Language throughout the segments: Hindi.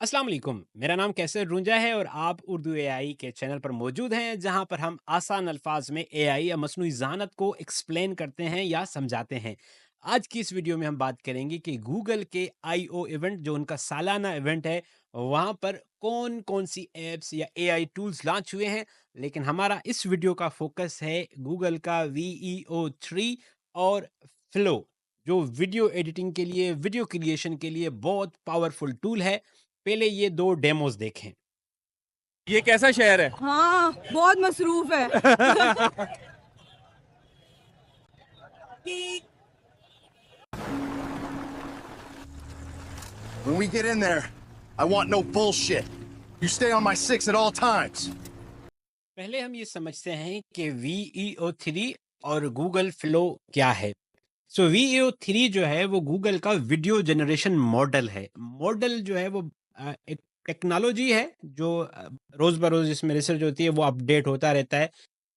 अस्सलाम वालेकुम। मेरा नाम कैसर रूंजा है और आप उर्दू एआई के चैनल पर मौजूद हैं, जहां पर हम आसान अल्फाज में एआई या मसनूई ज़हानत को एक्सप्लेन करते हैं या समझाते हैं। आज की इस वीडियो में हम बात करेंगे कि गूगल के आईओ इवेंट, जो उनका सालाना इवेंट है, वहां पर कौन कौन सी एप्स या एआई टूल्स लॉन्च हुए हैं। लेकिन हमारा इस वीडियो का फोकस है गूगल का VEO 3 और फ्लो, जो वीडियो एडिटिंग के लिए, वीडियो क्रिएशन के लिए बहुत पावरफुल टूल है। पहले ये 2 डेमोस देखें। ये कैसा शहर है? हाँ, बहुत मसरूफ है। When we get in there, I want no bullshit. You stay on my six at all times. पहले हम ये समझते हैं कि VEO 3 और गूगल फ्लो क्या है। सो VEO 3 जो है वो गूगल का वीडियो जनरेशन मॉडल है। मॉडल जो है वो एक टेक्नोलॉजी है जो रोज बरोज इसमें रिसर्च होती है, वो अपडेट होता रहता है।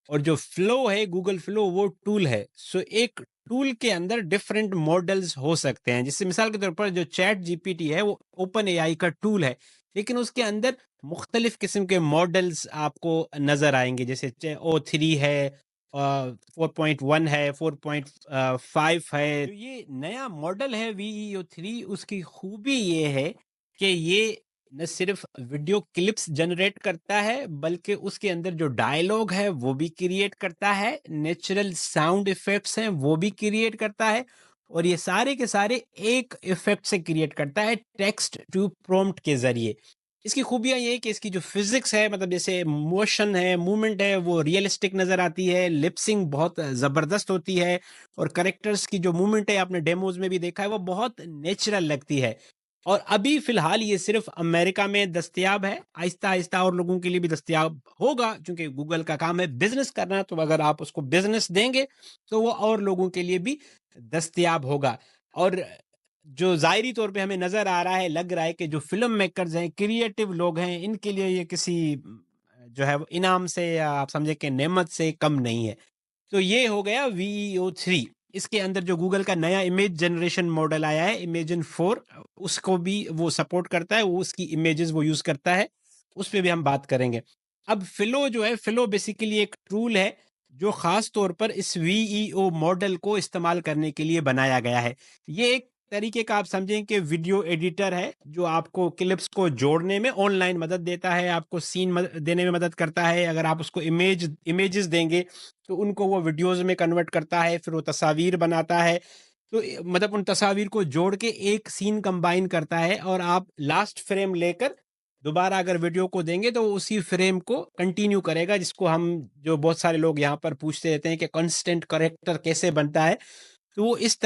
और जो फ्लो है, गूगल फ्लो, वो टूल है। सो एक टूल के अंदर डिफरेंट मॉडल्स हो सकते हैं। जैसे मिसाल के तौर पर जो चैट जीपीटी है वो ओपन एआई का टूल है, लेकिन उसके अंदर मुख्तलिफ किस्म के मॉडल्स आपको नजर आएंगे। जैसे O3 है, 4.1 है, 4.5 है। जो ये नया मॉडल है VEO 3, उसकी खूबी ये है कि ये न सिर्फ वीडियो क्लिप्स जनरेट करता है, बल्कि उसके अंदर जो डायलॉग है वो भी क्रिएट करता है, नेचुरल साउंड इफेक्ट्स हैं वो भी क्रिएट करता है, और ये सारे के सारे एक इफेक्ट से क्रिएट करता है, टेक्स्ट टू प्रॉम्प्ट के जरिए। इसकी खूबियां ये है कि इसकी जो फिजिक्स है, मतलब जैसे मोशन है, मूवमेंट है, वो रियलिस्टिक नजर आती है, लिपसिंग बहुत जबरदस्त होती है, और करेक्टर्स की जो मूवमेंट है, आपने डेमोज में भी देखा है, वो बहुत नेचुरल लगती है। और अभी फ़िलहाल ये सिर्फ़ अमेरिका में दस्तयाब है, आहिस्ता-आहिस्ता और लोगों के लिए भी दस्तयाब होगा, क्योंकि गूगल का काम है बिज़नेस करना, तो अगर आप उसको बिज़नेस देंगे, तो वो और लोगों के लिए भी दस्तयाब होगा। और जो ज़ाहिरी तौर पे हमें नज़र आ रहा है, लग रहा है कि जो फ़िल्म मेकर्स हैं, क्रिएटिव लोग हैं, इनके लिए ये किसी जो है वो इनाम से, या आप समझें कि नेमत से कम नहीं है। तो ये हो गया VEO 3। इसके अंदर जो गूगल का नया इमेज जनरेशन मॉडल आया है, इमेजिन 4, उसको भी वो सपोर्ट करता है, वो उसकी इमेजेस वो यूज करता है, उस पे भी हम बात करेंगे। अब फिलो जो है, फिलो बेसिकली एक टूल है जो खास तौर पर इस VEO मॉडल को इस्तेमाल करने के लिए बनाया गया है। ये एक तरीके का आप समझें कि वीडियो एडिटर है, जो आपको क्लिप्स को जोड़ने में ऑनलाइन मदद देता है, आपको सीन देने में मदद करता है। अगर आप उसको इमेजेस देंगे तो उनको वो वीडियोज़ में कन्वर्ट करता है, फिर वो तस्वीर बनाता है। तो मतलब उन तस्वीर को जोड़ के एक सीन कंबाइन करता है, और आप लास्ट फ्रेम लेकर दोबारा अगर वीडियो को देंगे तो वो उसी फ्रेम को कंटिन्यू करेगा, जिसको हम, जो बहुत सारे लोग यहाँ पर पूछते रहते हैं कि कांस्टेंट करेक्टर कैसे बनता है, तो वो इस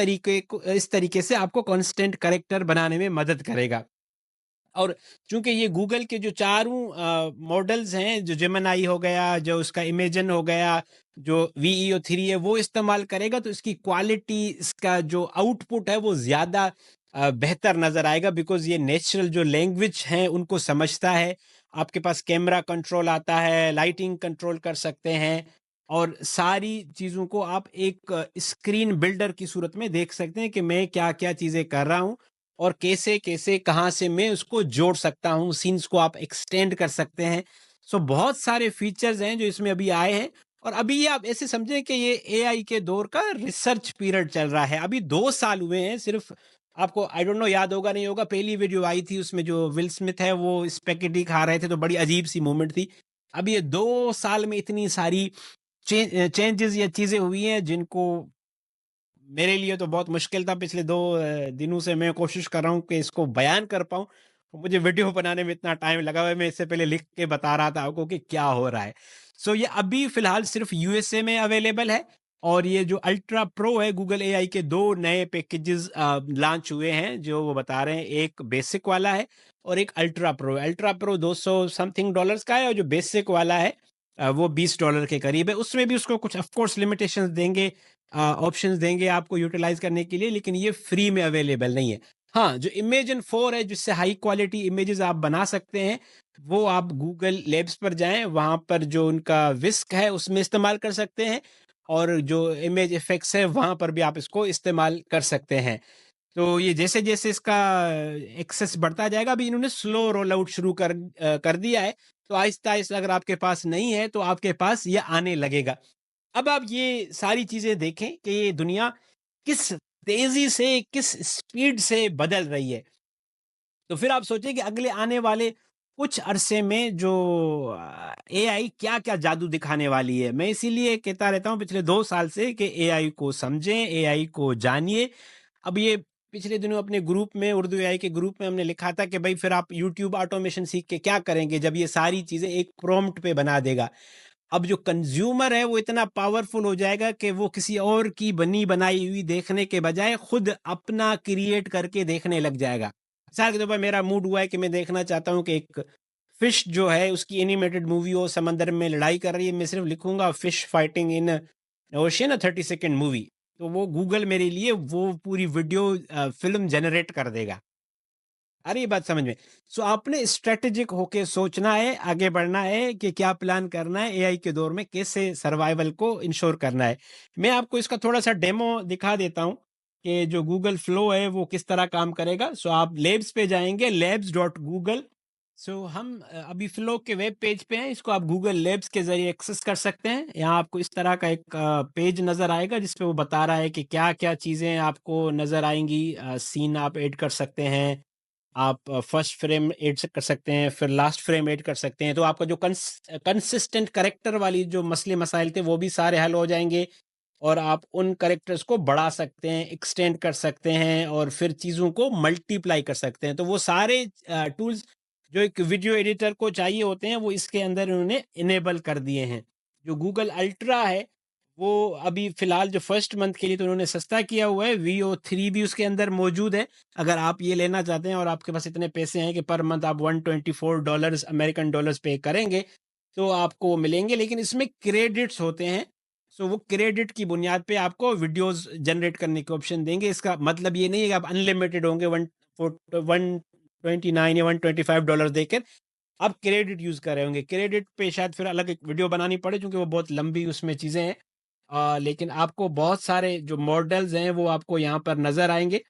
तरीके से आपको कांस्टेंट करेक्टर बनाने में मदद करेगा। और चूंकि ये गूगल के जो चारों मॉडल्स हैं, जो जेमिनी हो गया, जो उसका इमेजन हो गया, जो VEO 3 है वो इस्तेमाल करेगा, तो इसकी क्वालिटी, इसका जो आउटपुट है वो ज़्यादा बेहतर नज़र आएगा, बिकॉज़ ये नेचुरल जो लैंग्वेज हैं उनको समझता है। आपके पास कैमरा कंट्रोल आता है, लाइटिंग कंट्रोल कर सकते हैं, और सारी चीज़ों को आप एक स्क्रीन बिल्डर की सूरत में देख सकते हैं कि मैं क्या-क्या चीज़ें कर रहा हूँ, और कैसे-कैसे, कहाँ से मैं उसको जोड़ सकता हूँ, सीन्स को आप एक्सटेंड कर सकते हैं। सो बहुत सारे फीचर्स हैं जो इसमें अभी आए हैं, और अभी ये आप ऐसे समझें कि ये एआई के दौर का रिसर्च पीरियड चल रहा है। अभी 2 साल हुए हैं सिर्फ। आपको आई डोंट नो, याद होगा नहीं होगा, पहली वीडियो आई थी उसमें जो विल स्मिथ है वो स्पेगेटी खा रहे थे, तो बड़ी अजीब-सी मोमेंट थी। अब ये 2 साल में इतनी सारी चेंजेज़ या चीज़ें हुई हैं, जिनको मेरे लिए तो बहुत मुश्किल था। पिछले 2 दिनों से मैं कोशिश कर रहा हूँ कि इसको बयान कर पाऊँ। मुझे वीडियो बनाने में इतना टाइम लगा हुआ है, मैं इससे पहले लिख के बता रहा था आपको कि क्या हो रहा है। सो ये अभी फ़िलहाल सिर्फ़ यूएसए में अवेलेबल है, और ये जो अल्ट्रा प्रो है, गूगल एआई के 2 नए पैकेजेज़ लॉन्च हुए हैं, जो वो बता रहे हैं। एक बेसिक वाला है और एक ultra pro. Ultra pro 200 something dollars का है, और जो बेसिक वाला है वो $20 के करीब है। उसमें भी उसको कुछ ऑफ कोर्स लिमिटेशंस देंगे, ऑप्शंस देंगे आपको यूटिलाइज करने के लिए, लेकिन ये फ्री में अवेलेबल नहीं है। हाँ, जो इमेजिन 4 है, जिससे हाई क्वालिटी इमेजेस आप बना सकते हैं, वो आप गूगल लेब्स पर जाएं, वहां पर जो उनका विस्क है उसमें इस्तेमाल कर सकते हैं, और जो इमेज इफेक्ट्स है वहां पर भी आप इसको इस्तेमाल कर सकते हैं। तो ये जैसे-जैसे इसका एक्सेस बढ़ता जाएगा, अभी इन्होंने स्लो रोल आउट शुरू कर दिया है, तो आहिस्ता-आहिस्ता अगर आपके पास नहीं है, तो आपके पास ये आने लगेगा। अब आप ये सारी चीज़ें देखें कि ये दुनिया किस तेज़ी से, किस स्पीड से बदल रही है। तो फिर आप सोचिए कि अगले आने वाले कुछ अरसे में जो एआई क्या-क्या जादू दिखाने वाली है। मैं इसीलिए कहता रहता हूँ पिछले 2 साल से कि एआई को समझें, एआई को जानिए। अब ये पिछले दिनों अपने ग्रुप में, उर्दू एआई के ग्रुप में हमने लिखा था कि भई फिर आप यूट्यूब ऑटोमेशन सीख के क्या करेंगे जब ये सारी चीज़ें एक प्रॉम्प्ट पे बना देगा। अब जो कंज़्यूमर है वो इतना पावरफुल हो जाएगा कि वो किसी और की बनी बनाई हुई देखने के बजाय खुद अपना क्रिएट करके देखने लग जाएगा। मिसाल के तौर पर मेरा मूड हुआ है कि मैं देखना चाहता हूँ कि एक फिश जो है उसकी एनिमेटेड मूवी हो, समंदर में लड़ाई कर रही है, मैं सिर्फ लिखूँगा fish fighting in ocean 30 second movie, तो वो गूगल मेरे लिए वो पूरी वीडियो फ़िल्म जनरेट कर देगा। आ रही है बात समझ में? सो आपने स्ट्रैटेजिक होके सोचना है, आगे बढ़ना है कि क्या प्लान करना है, एआई के दौर में कैसे सर्वाइवल को इंश्योर करना है। मैं आपको इसका थोड़ा-सा डेमो दिखा देता हूँ कि जो गूगल फ्लो है वो किस तरह काम करेगा। सो आप लैब्स पे जाएँगे, labs.google। सो हम अभी फ्लो के वेब पेज पे हैं, इसको आप गूगल लैब्स के ज़रिए एक्सेस कर सकते हैं। यहाँ आपको इस तरह का एक पेज नज़र आएगा जिसपे वो बता रहा है कि क्या-क्या चीज़ें आपको नज़र आएँगी। सीन आप ऐड कर सकते हैं, आप फर्स्ट फ्रेम ऐड कर सकते हैं, फिर लास्ट फ्रेम ऐड कर सकते हैं, तो आपका जो कंसिस्टेंट कैरेक्टर वाली जो मसले मसाइल थे वो भी सारे हल हो जाएँगे और आप उन कैरेक्टर्स को बढ़ा सकते हैं, एक्सटेंड कर सकते हैं और फिर चीज़ों को मल्टीप्लाई कर सकते हैं। तो वो सारे टूल्स जो एक वीडियो एडिटर को चाहिए होते हैं, वो इसके अंदर उन्होंने इनेबल कर दिए हैं। जो गूगल अल्ट्रा है, वो अभी फ़िलहाल जो फर्स्ट मंथ के लिए तो उन्होंने सस्ता किया हुआ है, वीओ 3 भी उसके अंदर मौजूद है। अगर आप ये लेना चाहते हैं और आपके पास इतने पैसे हैं कि पर मंथ आप $124 अमेरिकन डॉलर्स पे करेंगे, तो आपको वो मिलेंगे, लेकिन इसमें क्रेडिट्स होते हैं। सो वो क्रेडिट की बुनियाद पे आपको वीडियोज़ जनरेट करने के ऑप्शन देंगे। इसका मतलब ये नहीं है कि आप अनलिमिटेड होंगे, 129 या $125 देकर आप क्रेडिट यूज़ कर रहे होंगे। क्रेडिट पे शायद फिर अलग एक वीडियो बनानी पड़े क्योंकि वो बहुत लंबी उसमें चीज़ें हैं। लेकिन आपको बहुत सारे जो मॉडल्स हैं वो आपको यहाँ पर नज़र आएँगे।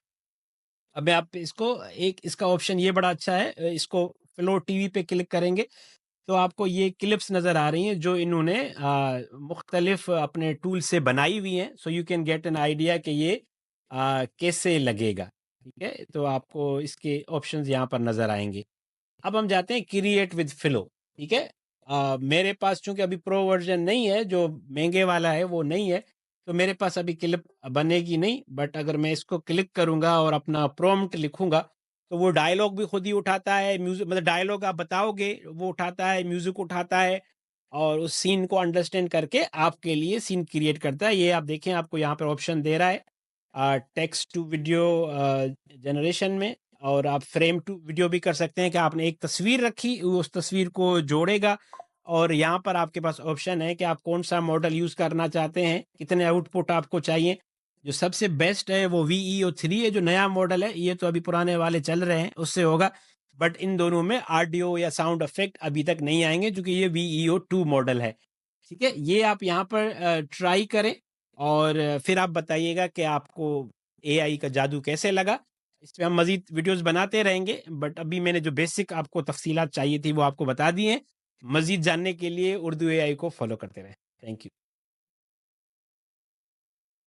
अब मैं आप इसको एक इसका ऑप्शन ये बड़ा अच्छा है, इसको फ्लो टीवी पे क्लिक करेंगे तो आपको ये क्लिप्स नज़र आ रही हैं जो इन्होंने मुख्तलिफ अपने टूल से बनाई हुई हैं। So you can get an idea कि ये कैसे लगेगा, ठीक है? तो आपको इसके ऑप्शंस यहाँ पर नज़र आएँगे। अब हम जाते हैं क्रिएट विद फ्लो, ठीक है? मेरे पास चूँकि अभी प्रो वर्ज़न नहीं है, जो महँगे वाला है वो नहीं है, तो मेरे पास अभी क्लिप बनेगी नहीं। बट अगर मैं इसको क्लिक करूँगा और अपना प्रॉम्प्ट लिखूँगा, तो वो डायलॉग भी खुद ही उठाता है, म्यूज़िक मतलब डायलॉग आप बताओगे, वो उठाता है, म्यूज़िक उठाता है और उस सीन को अंडरस्टैंड करके आपके लिए सीन क्रिएट करता है। ये आप देखें, आपको यहाँ पे ऑप्शन दे रहा है टेक्स्ट टू वीडियो जनरेशन में, और आप फ्रेम टू वीडियो भी कर सकते हैं कि आपने एक तस्वीर रखी, उस तस्वीर को जोड़ेगा और यहाँ पर आपके पास ऑप्शन है कि आप कौन-सा मॉडल यूज़ करना चाहते हैं, कितने आउटपुट आपको चाहिए। जो सबसे बेस्ट है वो वीईओ 3 है, जो नया मॉडल है, ये तो अभी पुराने वाले चल रहे हैं, उससे होगा। बट इन दोनों में ऑडियो या साउंड इफ़ेक्ट अभी तक नहीं आएँगे क्योंकि ये वीईओ 2 मॉडल है, ठीक है? ये आप यहाँ पर ट्राई करें और फिर आप बताइएगा कि आपको एआई का जादू कैसे लगा। इस पे हम मज़ीद वीडियोज़ बनाते रहेंगे, बट अभी मैंने जो बेसिक आपको तफ़सीलात चाहिए थी वो आपको बता दी हैं। मज़ीद जानने के लिए उर्दू एआई को फ़ॉलो करते रहें। Thank you.